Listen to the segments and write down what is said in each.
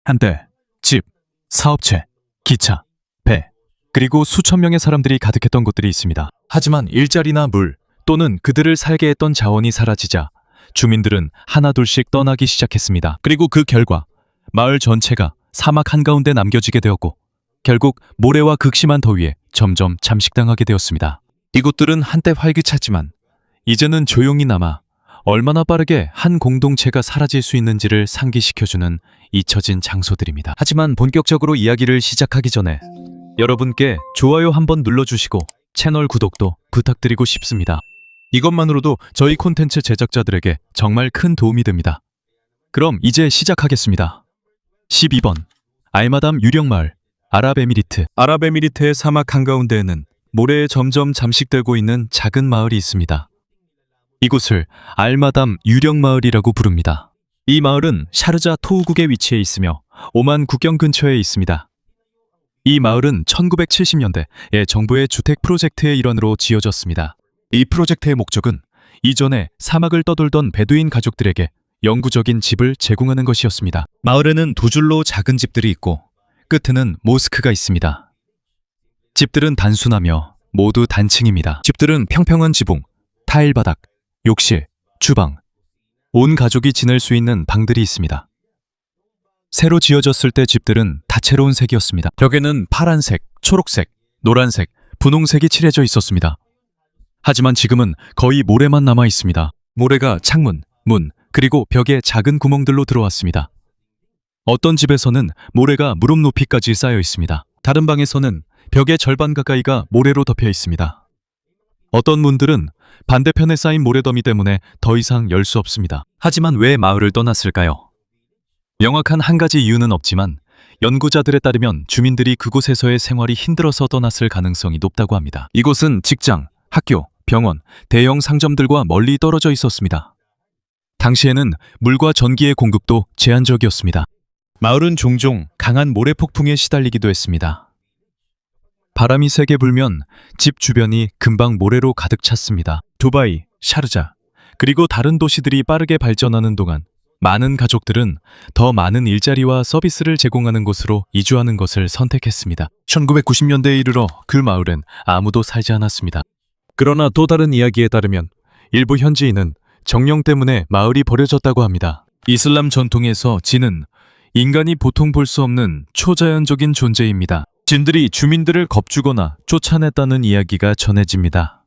한때 집, 사업체, 기차, 배, 그리고 수천 명의 사람들이 가득했던 곳들이 있습니다. 하지만 일자리나 물 또는 그들을 살게 했던 자원이 사라지자 주민들은 하나둘씩 떠나기 시작했습니다. 그리고 그 결과 마을 전체가 사막 한가운데 남겨지게 되었고 결국 모래와 극심한 더위에 점점 잠식당하게 되었습니다. 이곳들은 한때 활기찼지만 이제는 조용히 남아 얼마나 빠르게 한 공동체가 사라질 수 있는지를 상기시켜주는 잊혀진 장소들입니다. 하지만 본격적으로 이야기를 시작하기 전에 여러분께 좋아요 한번 눌러주시고 채널 구독도 부탁드리고 싶습니다. 이것만으로도 저희 콘텐츠 제작자들에게 정말 큰 도움이 됩니다. 그럼 이제 시작하겠습니다. 12번 알마담 유령마을 아랍에미리트. 아랍에미리트의 사막 한가운데에는 모래에 점점 잠식되고 있는 작은 마을이 있습니다. 이곳을 알마담 유령마을이라고 부릅니다. 이 마을은 샤르자 토우국에 위치해 있으며 오만 국경 근처에 있습니다. 이 마을은 1970년대에 정부의 주택 프로젝트의 일환으로 지어졌습니다. 이 프로젝트의 목적은 이전에 사막을 떠돌던 베두인 가족들에게 영구적인 집을 제공하는 것이었습니다. 마을에는 두 줄로 작은 집들이 있고 끝에는 모스크가 있습니다. 집들은 단순하며 모두 단층입니다. 집들은 평평한 지붕, 타일 바닥, 욕실, 주방, 온 가족이 지낼 수 있는 방들이 있습니다. 새로 지어졌을 때 집들은 다채로운 색이었습니다. 벽에는 파란색, 초록색, 노란색, 분홍색이 칠해져 있었습니다. 하지만 지금은 거의 모래만 남아 있습니다. 모래가 창문, 문, 그리고 벽에 작은 구멍들로 들어왔습니다. 어떤 집에서는 모래가 무릎 높이까지 쌓여 있습니다. 다른 방에서는 벽의 절반 가까이가 모래로 덮여 있습니다. 어떤 문들은 반대편에 쌓인 모래더미 때문에 더 이상 열 수 없습니다. 하지만 왜 마을을 떠났을까요? 명확한 한 가지 이유는 없지만 연구자들에 따르면 주민들이 그곳에서의 생활이 힘들어서 떠났을 가능성이 높다고 합니다. 이곳은 직장, 학교, 병원, 대형 상점들과 멀리 떨어져 있었습니다. 당시에는 물과 전기의 공급도 제한적이었습니다. 마을은 종종 강한 모래 폭풍에 시달리기도 했습니다. 바람이 세게 불면 집 주변이 금방 모래로 가득 찼습니다. 두바이, 샤르자, 그리고 다른 도시들이 빠르게 발전하는 동안 많은 가족들은 더 많은 일자리와 서비스를 제공하는 곳으로 이주하는 것을 선택했습니다. 1990년대에 이르러 그 마을엔 아무도 살지 않았습니다. 그러나 또 다른 이야기에 따르면 일부 현지인은 정령 때문에 마을이 버려졌다고 합니다. 이슬람 전통에서 진은 인간이 보통 볼 수 없는 초자연적인 존재입니다. 진들이 주민들을 겁주거나 쫓아냈다는 이야기가 전해집니다.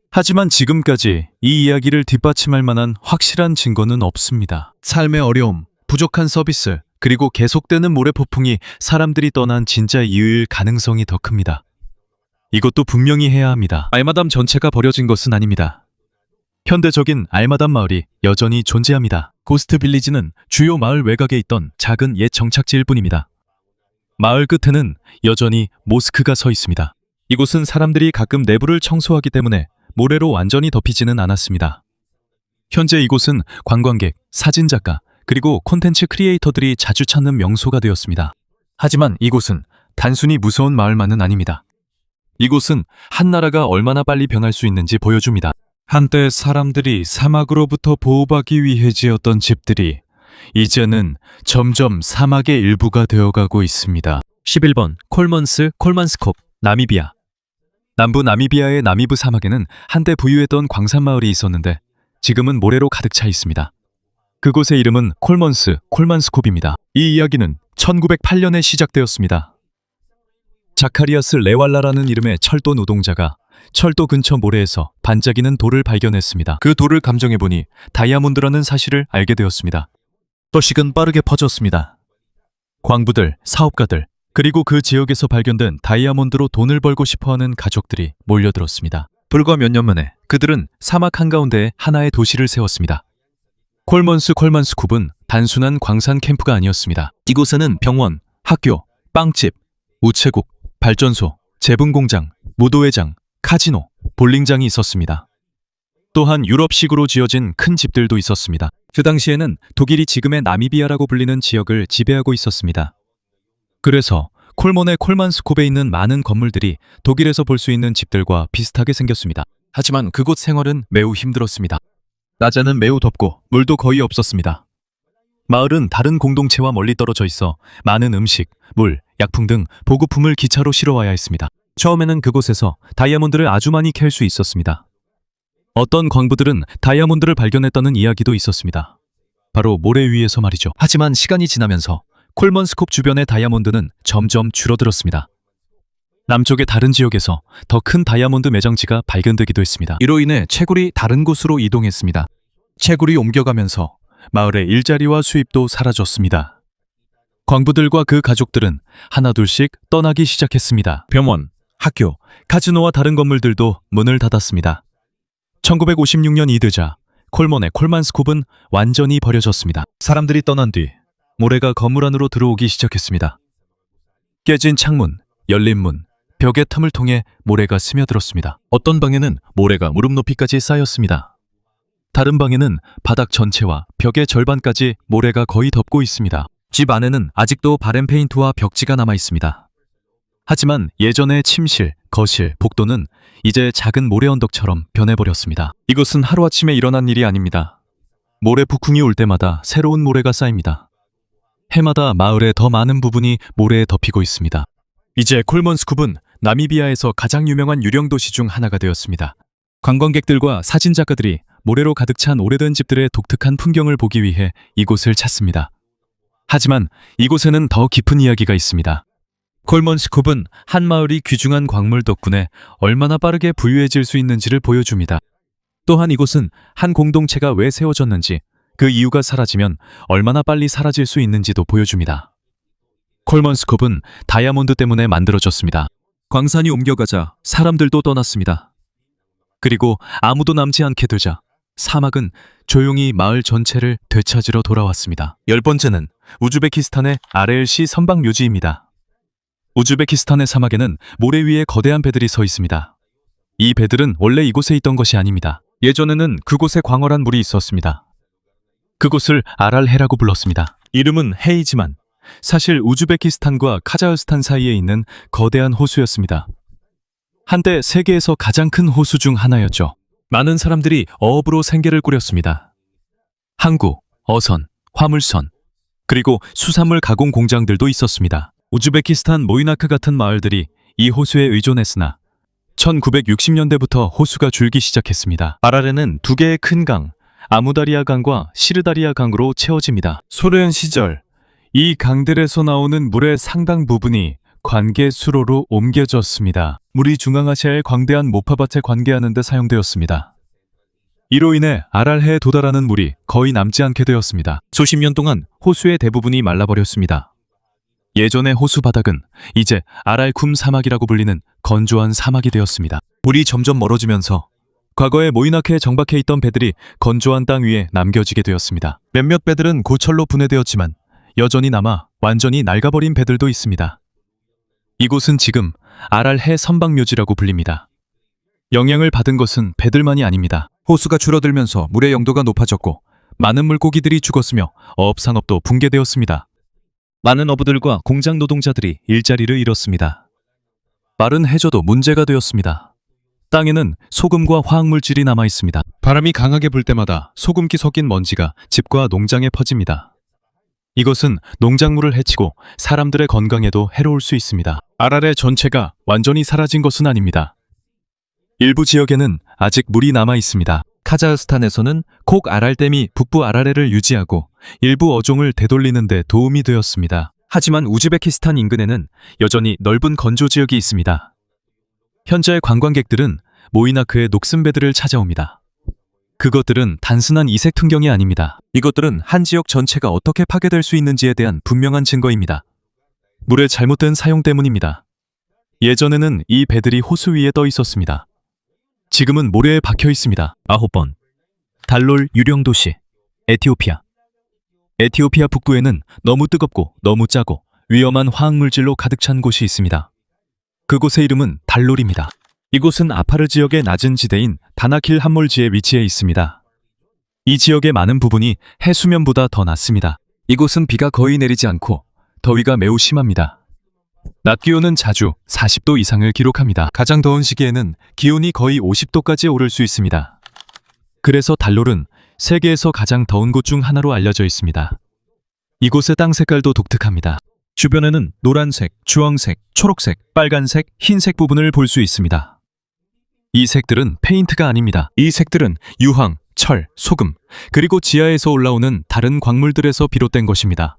하지만 지금까지 이 이야기를 뒷받침할 만한 확실한 증거는 없습니다. 삶의 어려움, 부족한 서비스, 그리고 계속되는 모래폭풍이 사람들이 떠난 진짜 이유일 가능성이 더 큽니다. 이것도 분명히 해야 합니다. 알마담 전체가 버려진 것은 아닙니다. 현대적인 알마담 마을이 여전히 존재합니다. 고스트 빌리지는 주요 마을 외곽에 있던 작은 옛 정착지일 뿐입니다. 마을 끝에는 여전히 모스크가 서 있습니다. 이곳은 사람들이 가끔 내부를 청소하기 때문에 모래로 완전히 덮이지는 않았습니다. 현재 이곳은 관광객, 사진작가, 그리고 콘텐츠 크리에이터들이 자주 찾는 명소가 되었습니다. 하지만 이곳은 단순히 무서운 마을만은 아닙니다. 이곳은 한 나라가 얼마나 빨리 변할 수 있는지 보여줍니다. 한때 사람들이 사막으로부터 보호받기 위해 지었던 집들이 이제는 점점 사막의 일부가 되어가고 있습니다. 11번 콜만스콥, 나미비아. 남부 나미비아의 나미브 사막에는 한때 부유했던 광산 마을이 있었는데 지금은 모래로 가득 차 있습니다. 그곳의 이름은 콜만스콥입니다. 이 이야기는 1908년에 시작되었습니다. 자카리아스 레왈라라는 이름의 철도 노동자가 철도 근처 모래에서 반짝이는 돌을 발견했습니다. 그 돌을 감정해보니 다이아몬드라는 사실을 알게 되었습니다. 소식은 빠르게 퍼졌습니다. 광부들, 사업가들, 그리고 그 지역에서 발견된 다이아몬드로 돈을 벌고 싶어하는 가족들이 몰려들었습니다. 불과 몇 년 만에 그들은 사막 한가운데에 하나의 도시를 세웠습니다. 콜만스콥은 단순한 광산 캠프가 아니었습니다. 이곳에는 병원, 학교, 빵집, 우체국, 발전소, 제분공장, 무도회장, 카지노, 볼링장이 있었습니다. 또한 유럽식으로 지어진 큰 집들도 있었습니다. 그 당시에는 독일이 지금의 나미비아라고 불리는 지역을 지배하고 있었습니다. 그래서 콜몬의 콜만스콥에 있는 많은 건물들이 독일에서 볼 수 있는 집들과 비슷하게 생겼습니다. 하지만 그곳 생활은 매우 힘들었습니다. 낮에는 매우 덥고 물도 거의 없었습니다. 마을은 다른 공동체와 멀리 떨어져 있어 많은 음식, 물, 약품 등 보급품을 기차로 실어와야 했습니다. 처음에는 그곳에서 다이아몬드를 아주 많이 캘 수 있었습니다. 어떤 광부들은 다이아몬드를 발견했다는 이야기도 있었습니다. 바로 모래 위에서 말이죠. 하지만 시간이 지나면서 콜먼스콥 주변의 다이아몬드는 점점 줄어들었습니다. 남쪽의 다른 지역에서 더 큰 다이아몬드 매장지가 발견되기도 했습니다. 이로 인해 채굴이 다른 곳으로 이동했습니다. 채굴이 옮겨가면서 마을의 일자리와 수입도 사라졌습니다. 광부들과 그 가족들은 하나둘씩 떠나기 시작했습니다. 병원, 학교, 카지노와 다른 건물들도 문을 닫았습니다. 1956년 이드자 콜먼의 콜만스콥은 완전히 버려졌습니다. 사람들이 떠난 뒤 모래가 건물 안으로 들어오기 시작했습니다. 깨진 창문, 열린 문, 벽의 틈을 통해 모래가 스며들었습니다. 어떤 방에는 모래가 무릎 높이까지 쌓였습니다. 다른 방에는 바닥 전체와 벽의 절반까지 모래가 거의 덮고 있습니다. 집 안에는 아직도 바렌 페인트와 벽지가 남아 있습니다. 하지만 예전의 침실, 거실, 복도는 이제 작은 모래 언덕처럼 변해버렸습니다. 이것은 하루아침에 일어난 일이 아닙니다. 모래 북풍이 올 때마다 새로운 모래가 쌓입니다. 해마다 마을의 더 많은 부분이 모래에 덮이고 있습니다. 이제 콜먼스쿱은 나미비아에서 가장 유명한 유령 도시 중 하나가 되었습니다. 관광객들과 사진작가들이 모래로 가득 찬 오래된 집들의 독특한 풍경을 보기 위해 이곳을 찾습니다. 하지만 이곳에는 더 깊은 이야기가 있습니다. 콜먼스콥은 한 마을이 귀중한 광물 덕분에 얼마나 빠르게 부유해질 수 있는지를 보여줍니다. 또한 이곳은 한 공동체가 왜 세워졌는지, 그 이유가 사라지면 얼마나 빨리 사라질 수 있는지도 보여줍니다. 콜먼스콥은 다이아몬드 때문에 만들어졌습니다. 광산이 옮겨가자 사람들도 떠났습니다. 그리고 아무도 남지 않게 되자 사막은 조용히 마을 전체를 되찾으러 돌아왔습니다. 10번째는 우즈베키스탄의 아레엘시 선박묘지입니다. 우즈베키스탄의 사막에는 모래 위에 거대한 배들이 서 있습니다. 이 배들은 원래 이곳에 있던 것이 아닙니다. 예전에는 그곳에 광활한 물이 있었습니다. 그곳을 아랄해라고 불렀습니다. 이름은 해이지만 사실 우즈베키스탄과 카자흐스탄 사이에 있는 거대한 호수였습니다. 한때 세계에서 가장 큰 호수 중 하나였죠. 많은 사람들이 어업으로 생계를 꾸렸습니다. 항구, 어선, 화물선, 그리고 수산물 가공 공장들도 있었습니다. 우즈베키스탄 모이나크 같은 마을들이 이 호수에 의존했으나 1960년대부터 호수가 줄기 시작했습니다. 아랄에는 두 개의 큰 강, 아무다리아 강과 시르다리아 강으로 채워집니다. 소련 시절 이 강들에서 나오는 물의 상당 부분이 관계 수로로 옮겨졌습니다. 물이 중앙아시아의 광대한 모파밭에 관계하는 데 사용되었습니다. 이로 인해 아랄해에 도달하는 물이 거의 남지 않게 되었습니다. 수십 년 동안 호수의 대부분이 말라버렸습니다. 예전의 호수 바닥은 이제 아랄쿰 사막이라고 불리는 건조한 사막이 되었습니다. 물이 점점 멀어지면서 과거에 모이나크에 정박해 있던 배들이 건조한 땅 위에 남겨지게 되었습니다. 몇몇 배들은 고철로 분해되었지만 여전히 남아 완전히 낡아버린 배들도 있습니다. 이곳은 지금 아랄해 선박묘지라고 불립니다. 영향을 받은 것은 배들만이 아닙니다. 호수가 줄어들면서 물의 영도가 높아졌고 많은 물고기들이 죽었으며 어업산업도 붕괴되었습니다. 많은 어부들과 공장 노동자들이 일자리를 잃었습니다. 마른 해저도 문제가 되었습니다. 땅에는 소금과 화학물질이 남아 있습니다. 바람이 강하게 불 때마다 소금기 섞인 먼지가 집과 농장에 퍼집니다. 이것은 농작물을 해치고 사람들의 건강에도 해로울 수 있습니다. 아랄해 전체가 완전히 사라진 것은 아닙니다. 일부 지역에는 아직 물이 남아 있습니다. 카자흐스탄에서는 콕 아랄댐이 북부 아랄해를 유지하고 일부 어종을 되돌리는 데 도움이 되었습니다. 하지만 우즈베키스탄 인근에는 여전히 넓은 건조 지역이 있습니다. 현재 관광객들은 모이나크의 녹슨 배들을 찾아옵니다. 그것들은 단순한 이색 풍경이 아닙니다. 이것들은 한 지역 전체가 어떻게 파괴될 수 있는지에 대한 분명한 증거입니다. 물의 잘못된 사용 때문입니다. 예전에는 이 배들이 호수 위에 떠 있었습니다. 지금은 모래에 박혀 있습니다. 9번. 달롤 유령 도시, 에티오피아. 에티오피아 북부에는 너무 뜨겁고 너무 짜고 위험한 화학물질로 가득 찬 곳이 있습니다. 그곳의 이름은 달롤입니다. 이곳은 아파르 지역의 낮은 지대인 다나킬 함몰지에 위치해 있습니다. 이 지역의 많은 부분이 해수면보다 더 낮습니다. 이곳은 비가 거의 내리지 않고 더위가 매우 심합니다. 낮 기온은 자주 40도 이상을 기록합니다. 가장 더운 시기에는 기온이 거의 50도까지 오를 수 있습니다. 그래서 달롤은 세계에서 가장 더운 곳 중 하나로 알려져 있습니다. 이곳의 땅 색깔도 독특합니다. 주변에는 노란색, 주황색, 초록색, 빨간색, 흰색 부분을 볼 수 있습니다. 이 색들은 페인트가 아닙니다. 이 색들은 유황, 철, 소금, 그리고 지하에서 올라오는 다른 광물들에서 비롯된 것입니다.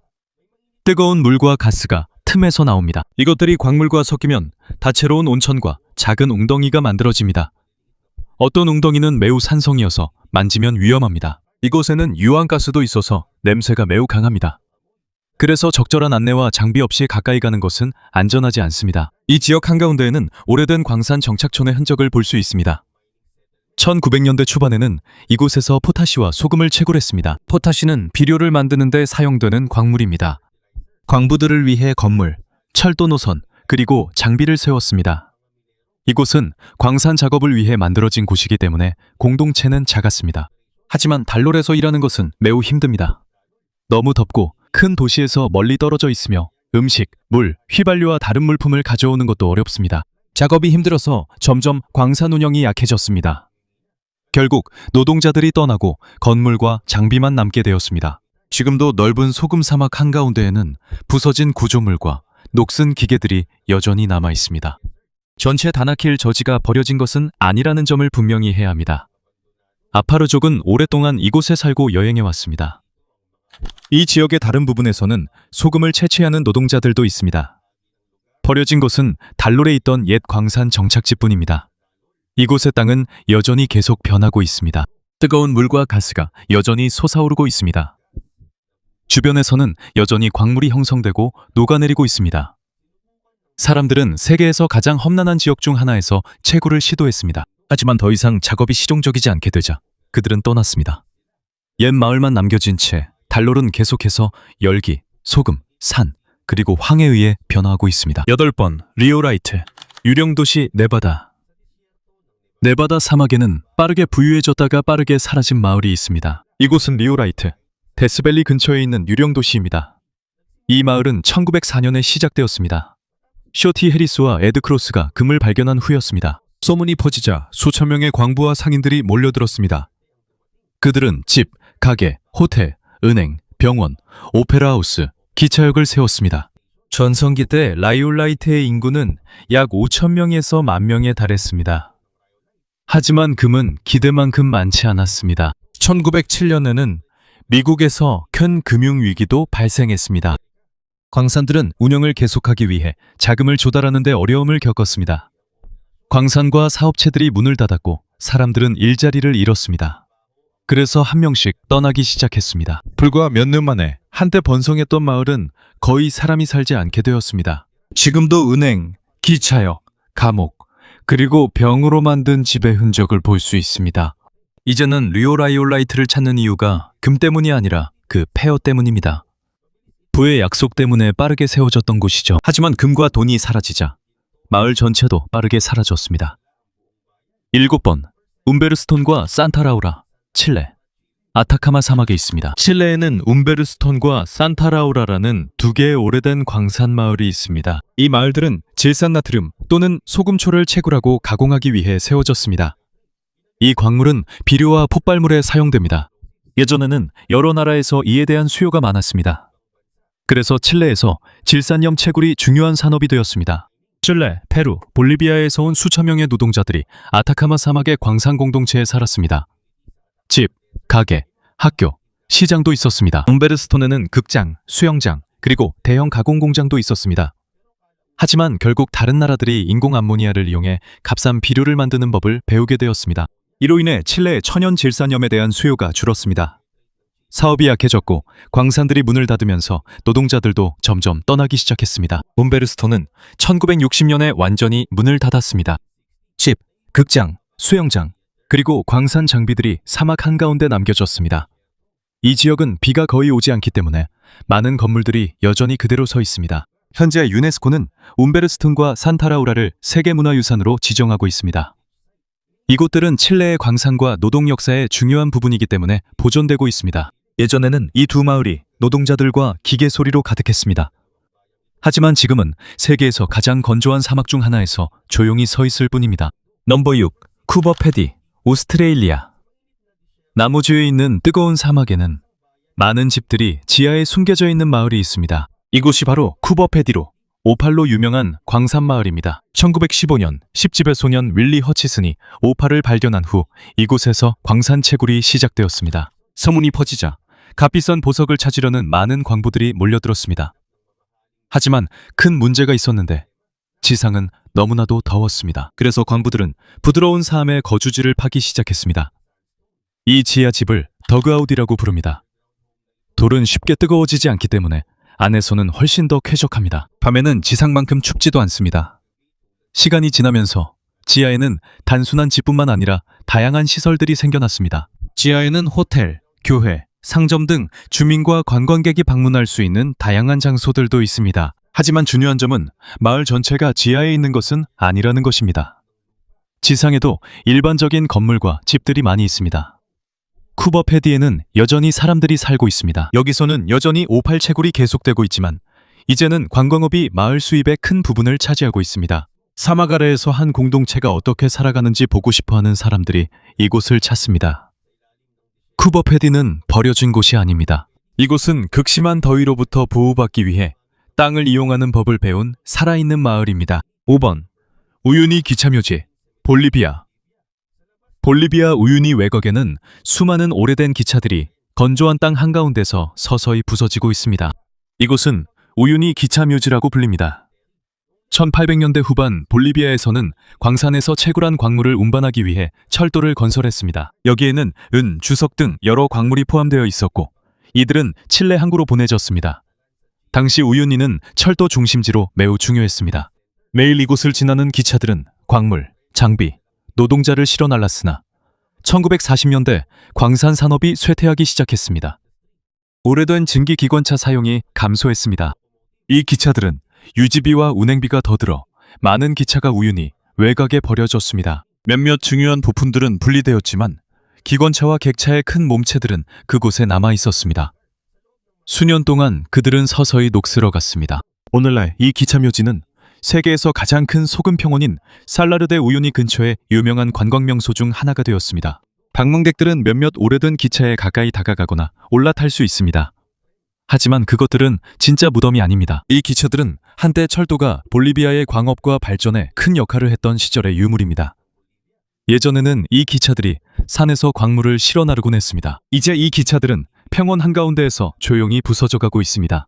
뜨거운 물과 가스가 틈에서 나옵니다. 이것들이 광물과 섞이면 다채로운 온천과 작은 웅덩이가 만들어집니다. 어떤 웅덩이는 매우 산성이어서 만지면 위험합니다. 이곳에는 유황가스도 있어서 냄새가 매우 강합니다. 그래서 적절한 안내와 장비 없이 가까이 가는 것은 안전하지 않습니다. 이 지역 한가운데에는 오래된 광산 정착촌의 흔적을 볼 수 있습니다. 1900년대 초반에는 이곳에서 포타시와 소금을 채굴했습니다. 포타시는 비료를 만드는 데 사용되는 광물입니다. 광부들을 위해 건물, 철도 노선, 그리고 장비를 세웠습니다. 이곳은 광산 작업을 위해 만들어진 곳이기 때문에 공동체는 작았습니다. 하지만 달롤에서 일하는 것은 매우 힘듭니다. 너무 덥고 큰 도시에서 멀리 떨어져 있으며 음식, 물, 휘발유와 다른 물품을 가져오는 것도 어렵습니다. 작업이 힘들어서 점점 광산 운영이 약해졌습니다. 결국 노동자들이 떠나고 건물과 장비만 남게 되었습니다. 지금도 넓은 소금 사막 한가운데에는 부서진 구조물과 녹슨 기계들이 여전히 남아 있습니다. 전체 다나킬 저지가 버려진 것은 아니라는 점을 분명히 해야 합니다. 아파르족은 오랫동안 이곳에 살고 여행해 왔습니다. 이 지역의 다른 부분에서는 소금을 채취하는 노동자들도 있습니다. 버려진 곳은 달롤에 있던 옛 광산 정착지뿐입니다. 이곳의 땅은 여전히 계속 변하고 있습니다. 뜨거운 물과 가스가 여전히 솟아오르고 있습니다. 주변에서는 여전히 광물이 형성되고 녹아내리고 있습니다. 사람들은 세계에서 가장 험난한 지역 중 하나에서 채굴을 시도했습니다. 하지만 더 이상 작업이 실용적이지 않게 되자 그들은 떠났습니다. 옛 마을만 남겨진 채 달롤은 계속해서 열기, 소금, 산, 그리고 황에 의해 변화하고 있습니다. 8번, 리오라이트, 유령도시 네바다. 네바다 사막에는 빠르게 부유해졌다가 빠르게 사라진 마을이 있습니다. 이곳은 리오라이트, 데스밸리 근처에 있는 유령도시입니다. 이 마을은 1904년에 시작되었습니다. 쇼티 해리스와 에드 크로스가 금을 발견한 후였습니다. 소문이 퍼지자 수천 명의 광부와 상인들이 몰려들었습니다. 그들은 집, 가게, 호텔, 은행, 병원, 오페라 하우스, 기차역을 세웠습니다. 전성기 때 라이올라이트의 인구는 약 5,000명에서 10,000명에 달했습니다. 하지만 금은 기대만큼 많지 않았습니다. 1907년에는 미국에서 큰 금융위기도 발생했습니다. 광산들은 운영을 계속하기 위해 자금을 조달하는 데 어려움을 겪었습니다. 광산과 사업체들이 문을 닫았고 사람들은 일자리를 잃었습니다. 그래서 한 명씩 떠나기 시작했습니다. 불과 몇 년 만에 한때 번성했던 마을은 거의 사람이 살지 않게 되었습니다. 지금도 은행, 기차역, 감옥, 그리고 병으로 만든 집의 흔적을 볼 수 있습니다. 이제는 리오라이올라이트를 찾는 이유가 금 때문이 아니라 그 폐허 때문입니다. 부의 약속 때문에 빠르게 세워졌던 곳이죠. 하지만 금과 돈이 사라지자 마을 전체도 빠르게 사라졌습니다. 7번, 움베르스톤과 산타라우라, 칠레. 아타카마 사막에 있습니다. 칠레에는 움베르스톤과 산타라우라라는 두 개의 오래된 광산 마을이 있습니다. 이 마을들은 질산나트륨 또는 소금초를 채굴하고 가공하기 위해 세워졌습니다. 이 광물은 비료와 폭발물에 사용됩니다. 예전에는 여러 나라에서 이에 대한 수요가 많았습니다. 그래서 칠레에서 질산염 채굴이 중요한 산업이 되었습니다. 칠레, 페루, 볼리비아에서 온 수천 명의 노동자들이 아타카마 사막의 광산 공동체에 살았습니다. 집, 가게, 학교, 시장도 있었습니다. 움베르스톤에는 극장, 수영장, 그리고 대형 가공 공장도 있었습니다. 하지만 결국 다른 나라들이 인공 암모니아를 이용해 값싼 비료를 만드는 법을 배우게 되었습니다. 이로 인해 칠레의 천연 질산염에 대한 수요가 줄었습니다. 사업이 약해졌고 광산들이 문을 닫으면서 노동자들도 점점 떠나기 시작했습니다. 움베르스톤은 1960년에 완전히 문을 닫았습니다. 집, 극장, 수영장, 그리고 광산 장비들이 사막 한가운데 남겨졌습니다. 이 지역은 비가 거의 오지 않기 때문에 많은 건물들이 여전히 그대로 서 있습니다. 현재 유네스코는 움베르스톤과 산타라우라를 세계문화유산으로 지정하고 있습니다. 이곳들은 칠레의 광산과 노동 역사의 중요한 부분이기 때문에 보존되고 있습니다. 예전에는 이 두 마을이 노동자들과 기계 소리로 가득했습니다. 하지만 지금은 세계에서 가장 건조한 사막 중 하나에서 조용히 서 있을 뿐입니다. 넘버 6, 쿠버 패디, 오스트레일리아. 나무주에 있는 뜨거운 사막에는 많은 집들이 지하에 숨겨져 있는 마을이 있습니다. 이곳이 바로 쿠버패디로, 오팔로 유명한 광산마을입니다. 1915년 10집의 소년 윌리 허치슨이 오팔을 발견한 후 이곳에서 광산 채굴이 시작되었습니다. 소문이 퍼지자 값비싼 보석을 찾으려는 많은 광부들이 몰려들었습니다. 하지만 큰 문제가 있었는데 지상은 너무나도 더웠습니다. 그래서 광부들은 부드러운 사암의 거주지를 파기 시작했습니다. 이 지하 집을 더그아웃이라고 부릅니다. 돌은 쉽게 뜨거워지지 않기 때문에 안에서는 훨씬 더 쾌적합니다. 밤에는 지상만큼 춥지도 않습니다. 시간이 지나면서 지하에는 단순한 집뿐만 아니라 다양한 시설들이 생겨났습니다. 지하에는 호텔, 교회, 상점 등 주민과 관광객이 방문할 수 있는 다양한 장소들도 있습니다. 하지만 중요한 점은 마을 전체가 지하에 있는 것은 아니라는 것입니다. 지상에도 일반적인 건물과 집들이 많이 있습니다. 쿠버패디에는 여전히 사람들이 살고 있습니다. 여기서는 여전히 오팔 채굴이 계속되고 있지만 이제는 관광업이 마을 수입의 큰 부분을 차지하고 있습니다. 사막 아래에서 한 공동체가 어떻게 살아가는지 보고 싶어하는 사람들이 이곳을 찾습니다. 쿠버패디는 버려진 곳이 아닙니다. 이곳은 극심한 더위로부터 보호받기 위해 땅을 이용하는 법을 배운 살아있는 마을입니다. 5번 우유니 기차묘지, 볼리비아. 볼리비아 우유니 외곽에는 수많은 오래된 기차들이 건조한 땅 한가운데서 서서히 부서지고 있습니다. 이곳은 우유니 기차묘지라고 불립니다. 1800년대 후반 볼리비아에서는 광산에서 채굴한 광물을 운반하기 위해 철도를 건설했습니다. 여기에는 은, 주석 등 여러 광물이 포함되어 있었고 이들은 칠레 항구로 보내졌습니다. 당시 우유니는 철도 중심지로 매우 중요했습니다. 매일 이곳을 지나는 기차들은 광물, 장비, 노동자를 실어 날랐으나 1940년대 광산 산업이 쇠퇴하기 시작했습니다. 오래된 증기 기관차 사용이 감소했습니다. 이 기차들은 유지비와 운행비가 더 들어 많은 기차가 우유니 외곽에 버려졌습니다. 몇몇 중요한 부품들은 분리되었지만 기관차와 객차의 큰 몸체들은 그곳에 남아 있었습니다. 수년 동안 그들은 서서히 녹슬어갔습니다. 오늘날 이 기차묘지는 세계에서 가장 큰 소금 평원인 살라르데 우유니 근처의 유명한 관광명소 중 하나가 되었습니다. 방문객들은 몇몇 오래된 기차에 가까이 다가가거나 올라탈 수 있습니다. 하지만 그것들은 진짜 무덤이 아닙니다. 이 기차들은 한때 철도가 볼리비아의 광업과 발전에 큰 역할을 했던 시절의 유물입니다. 예전에는 이 기차들이 산에서 광물을 실어 나르곤 했습니다. 이제 이 기차들은 평원 한가운데에서 조용히 부서져가고 있습니다.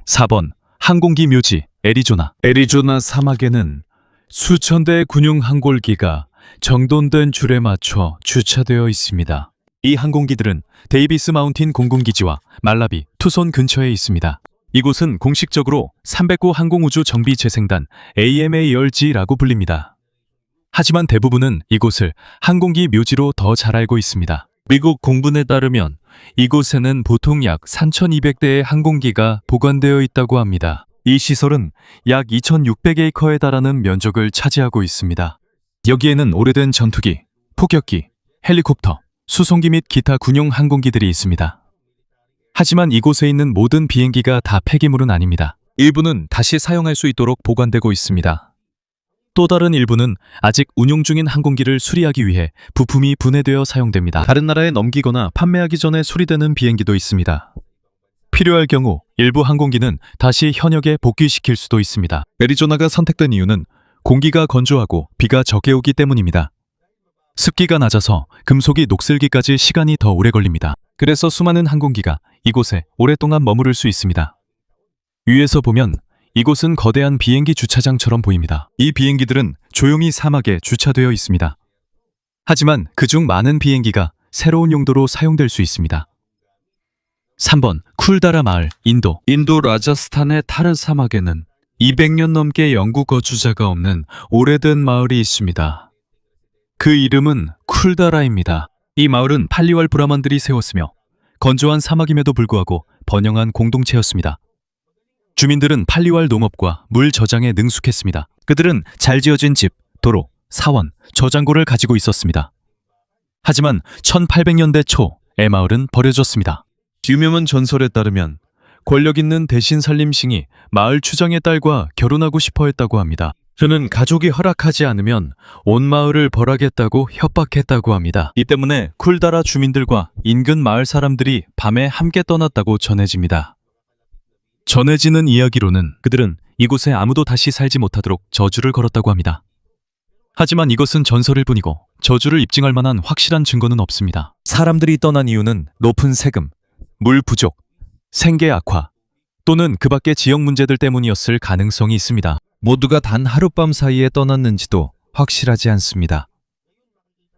4번 항공기 묘지, 애리조나. 애리조나 사막에는 수천 대의 군용 항공기가 정돈된 줄에 맞춰 주차되어 있습니다. 이 항공기들은 데이비스 마운틴 공군기지와 말라비, 투손 근처에 있습니다. 이곳은 공식적으로 309 항공우주 정비재생단 AMARG라고 불립니다. 하지만 대부분은 이곳을 항공기 묘지로 더 잘 알고 있습니다. 미국 공군에 따르면 이곳에는 보통 약 3,200대의 항공기가 보관되어 있다고 합니다. 이 시설은 약 2,600에이커에 달하는 면적을 차지하고 있습니다. 여기에는 오래된 전투기, 폭격기, 헬리콥터, 수송기 및 기타 군용 항공기들이 있습니다. 하지만 이곳에 있는 모든 비행기가 다 폐기물은 아닙니다. 일부는 다시 사용할 수 있도록 보관되고 있습니다. 또 다른 일부는 아직 운용 중인 항공기를 수리하기 위해 부품이 분해되어 사용됩니다. 다른 나라에 넘기거나 판매하기 전에 수리되는 비행기도 있습니다. 필요할 경우 일부 항공기는 다시 현역에 복귀시킬 수도 있습니다. 애리조나가 선택된 이유는 공기가 건조하고 비가 적게 오기 때문입니다. 습기가 낮아서 금속이 녹슬기까지 시간이 더 오래 걸립니다. 그래서 수많은 항공기가 이곳에 오랫동안 머무를 수 있습니다. 위에서 보면 이곳은 거대한 비행기 주차장처럼 보입니다. 이 비행기들은 조용히 사막에 주차되어 있습니다. 하지만 그중 많은 비행기가 새로운 용도로 사용될 수 있습니다. 3번 쿨다라 마을, 인도. 인도 라자스탄의 타르 사막에는 200년 넘게 영구 거주자가 없는 오래된 마을이 있습니다. 그 이름은 쿨다라입니다. 이 마을은 팔리왈 브라만들이 세웠으며 건조한 사막임에도 불구하고 번영한 공동체였습니다. 주민들은 팔리왈 농업과 물 저장에 능숙했습니다. 그들은 잘 지어진 집, 도로, 사원, 저장고를 가지고 있었습니다. 하지만 1800년대 초에 마을은 버려졌습니다. 유명한 전설에 따르면 권력 있는 대신 살림싱이 마을 추장의 딸과 결혼하고 싶어 했다고 합니다. 그는 가족이 허락하지 않으면 온 마을을 벌하겠다고 협박했다고 합니다. 이 때문에 쿨다라 주민들과 인근 마을 사람들이 밤에 함께 떠났다고 전해집니다. 전해지는 이야기로는 그들은 이곳에 아무도 다시 살지 못하도록 저주를 걸었다고 합니다. 하지만 이것은 전설일 뿐이고 저주를 입증할 만한 확실한 증거는 없습니다. 사람들이 떠난 이유는 높은 세금, 물 부족, 생계 악화 또는 그 밖의 지역 문제들 때문이었을 가능성이 있습니다. 모두가 단 하룻밤 사이에 떠났는지도 확실하지 않습니다.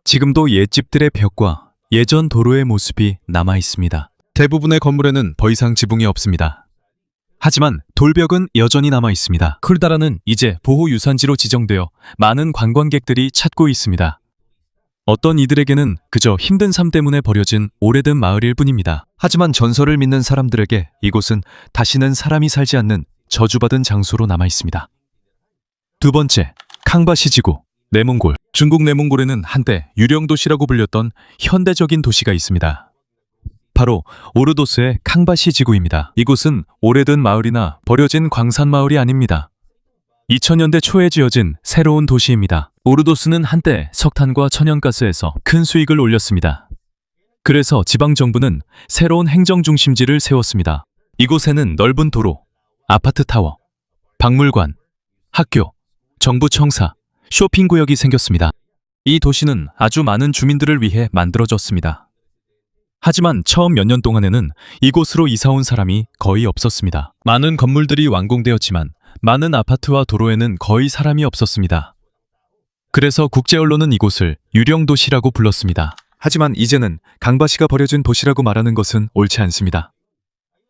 지금도 옛집들의 벽과 예전 도로의 모습이 남아 있습니다. 대부분의 건물에는 더 이상 지붕이 없습니다. 하지만 돌벽은 여전히 남아 있습니다. 쿨다라는 이제 보호유산지로 지정되어 많은 관광객들이 찾고 있습니다. 어떤 이들에게는 그저 힘든 삶 때문에 버려진 오래된 마을일 뿐입니다. 하지만 전설을 믿는 사람들에게 이곳은 다시는 사람이 살지 않는 저주받은 장소로 남아 있습니다. 두 번째, 캉바시 지구, 내몽골. 중국 내몽골에는 한때 유령 도시라고 불렸던 현대적인 도시가 있습니다. 바로 오르도스의 캉바시 지구입니다. 이곳은 오래된 마을이나 버려진 광산 마을이 아닙니다. 2000년대 초에 지어진 새로운 도시입니다. 오르도스는 한때 석탄과 천연가스에서 큰 수익을 올렸습니다. 그래서 지방정부는 새로운 행정중심지를 세웠습니다. 이곳에는 넓은 도로, 아파트 타워, 박물관, 학교, 정부 청사, 쇼핑구역이 생겼습니다. 이 도시는 아주 많은 주민들을 위해 만들어졌습니다. 하지만 처음 몇 년 동안에는 이곳으로 이사온 사람이 거의 없었습니다. 많은 건물들이 완공되었지만 많은 아파트와 도로에는 거의 사람이 없었습니다. 그래서 국제 언론은 이곳을 유령도시라고 불렀습니다. 하지만 이제는 강바시가 버려진 도시라고 말하는 것은 옳지 않습니다.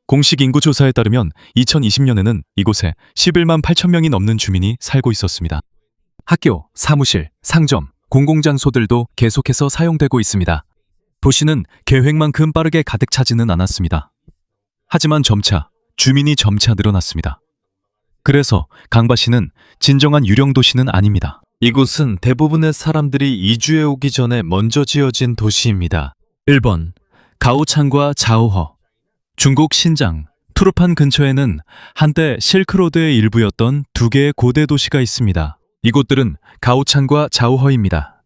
공식 인구 조사에 따르면 2020년에는 이곳에 11만 8천 명이 넘는 주민이 살고 있었습니다. 학교, 사무실, 상점, 공공장소들도 계속해서 사용되고 있습니다. 도시는 계획만큼 빠르게 가득 차지는 않았습니다. 하지만 주민이 점차 늘어났습니다. 그래서 강바시는 진정한 유령 도시는 아닙니다. 이곳은 대부분의 사람들이 이주해 오기 전에 먼저 지어진 도시입니다. 1번, 가오창과 자오허. 중국 신장, 투르판 근처에는 한때 실크로드의 일부였던 두 개의 고대 도시가 있습니다. 이곳들은 가오창과 자오허입니다.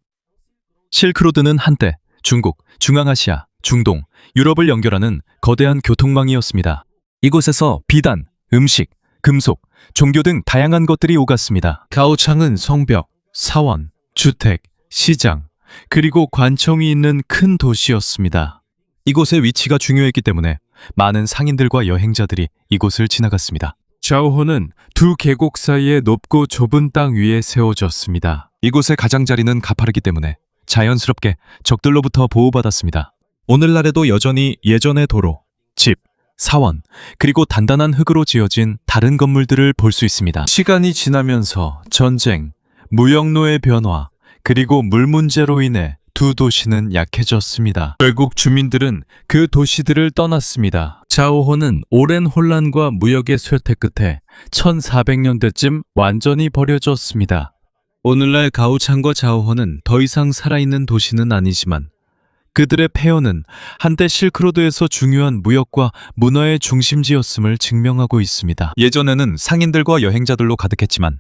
실크로드는 한때 중국, 중앙아시아, 중동, 유럽을 연결하는 거대한 교통망이었습니다. 이곳에서 비단, 음식, 금속, 종교 등 다양한 것들이 오갔습니다. 가오창은 성벽, 사원, 주택, 시장, 그리고 관청이 있는 큰 도시였습니다. 이곳의 위치가 중요했기 때문에 많은 상인들과 여행자들이 이곳을 지나갔습니다. 자오호는 두 계곡 사이의 높고 좁은 땅 위에 세워졌습니다. 이곳의 가장자리는 가파르기 때문에 자연스럽게 적들로부터 보호받았습니다. 오늘날에도 여전히 예전의 도로, 집, 사원, 그리고 단단한 흙으로 지어진 다른 건물들을 볼 수 있습니다. 시간이 지나면서 전쟁, 무역로의 변화, 그리고 물 문제로 인해 두 도시는 약해졌습니다. 결국 주민들은 그 도시들을 떠났습니다. 자오호는 오랜 혼란과 무역의 쇠퇴 끝에 1400년대쯤 완전히 버려졌습니다. 오늘날 가오창과 자오호는 더 이상 살아있는 도시는 아니지만 그들의 폐허는 한때 실크로드에서 중요한 무역과 문화의 중심지였음을 증명하고 있습니다. 예전에는 상인들과 여행자들로 가득했지만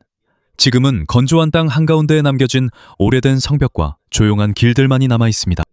지금은 건조한 땅 한가운데에 남겨진 오래된 성벽과 조용한 길들만이 남아 있습니다.